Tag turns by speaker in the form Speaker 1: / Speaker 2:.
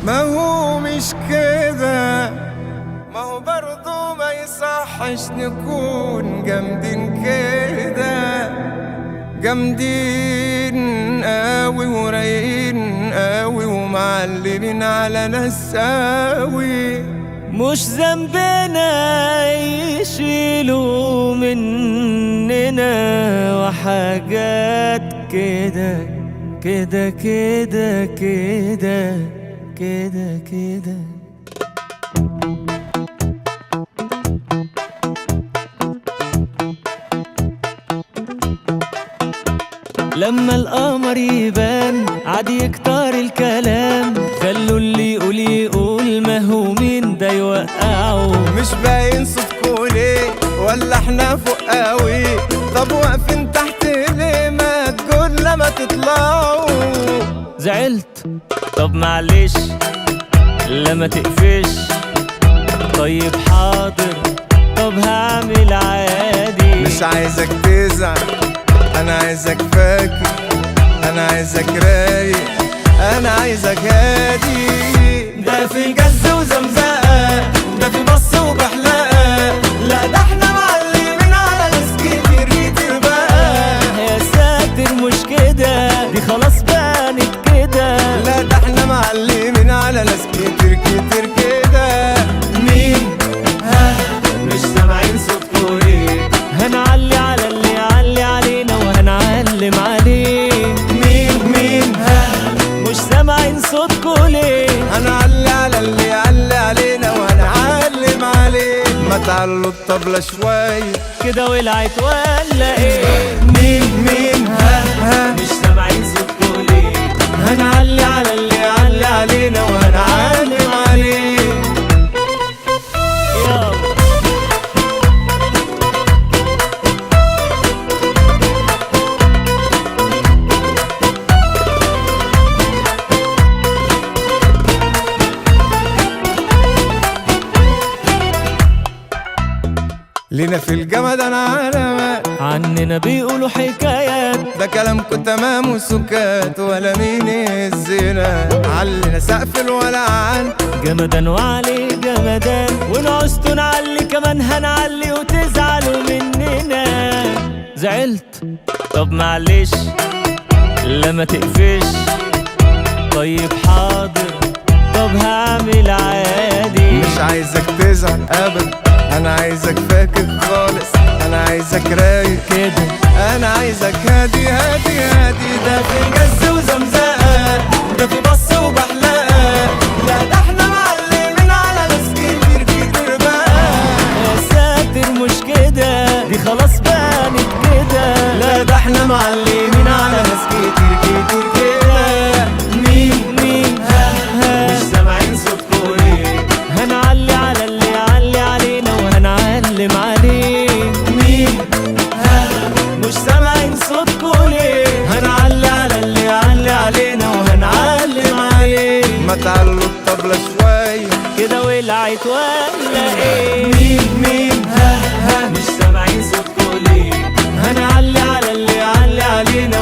Speaker 1: ما هو مش كده، ما هو برضو ما يصحش نكون جامدين كده، جامدين قوي ورايقين قوي ومعلمين على ناس قوي.
Speaker 2: مش ذنبنا يشيلوا مننا وحاجات كده كده كده كده كده كده. لما القمر يبان عادي يكتر الكلام، خلوا اللي يقول يقول، ما هو مين ده يوقعه.
Speaker 1: مش باين صوتكوا ليه ولا احنا فوق قوي؟ طب واقفين تحت ليه؟ ما تقول لما تطلعوا.
Speaker 2: زعلت؟ طب معلش لما تقفش. طيب حاضر، طب هعمل عادي.
Speaker 1: مش عايزك تزعل، انا عايزك فاكر، انا عايزك رايق، انا عايزك هادي.
Speaker 2: ده في جز وزمزقة، ده في بص وبحلقة، لا ده احنا معلمين على ناس كتير كتير بقى. يا ساتر مش كده، دي خلاص بانت كده.
Speaker 1: لا ده احنا معلمين على ناس كتير كتير كده.
Speaker 2: مين؟ ها مش سامعين صوتكوا ليه؟ هنعلي على اللي يعلي علينا وهنعلم عليه. مين؟ ها مش سامعين صوتكوا ليه؟
Speaker 1: هنعلي على اللي يعلي علينا وهنعلم عليه. ما تعلوا الطبلة شوية
Speaker 2: كده ولعت ولا ايه؟ مين؟ ها مش سامعين صوتكوا ليه؟ هنعلي على اللي يعلي علينا وهنعلم عليه. يلا
Speaker 1: لينا في الجمد انا علامات،
Speaker 2: عننا بيقولوا حكايات.
Speaker 1: ده كلامكم تمام وسكات ولا مين يهزنا. علينا سقف الولعان،
Speaker 2: جمدان وعليه جمدان، ونعوزتوا نعلي كمان هنعلي وتزعلوا مننا. زعلت؟ طب معلش لما تقفش. طيب حاضر، طب هعمل عادي.
Speaker 1: مش عايزك تزعل ابدا، انا عايزك فاكر خالص، انا عايزك رايق
Speaker 2: كده،
Speaker 1: انا عايزك هادي هادي هادي.
Speaker 2: ده في جز وزمزقة، ده في بص وبحلقة، لا ده احنا معلمين على ناس كتير كتير بقى. يا ساتر مش كده، دي خلاص بانت كده.
Speaker 1: لا ده احنا معلمين على ناس كتير كتير كده.
Speaker 2: مين؟ ها مش سامعين صوتكوا ليه؟ هنعلي على اللي يعلي علينا وهنعلم عليه. مين؟ ها مش سامعين صوتكوا ليه؟ هنعلي على اللي يعلي علينا وهنعلم عليه.
Speaker 1: ما تعلوا الطبلة شوية
Speaker 2: كده ولعت ولا ايه؟ مين؟ ها مش سامعين صوتكوا ليه؟ هنعلي على اللي يعلي علينا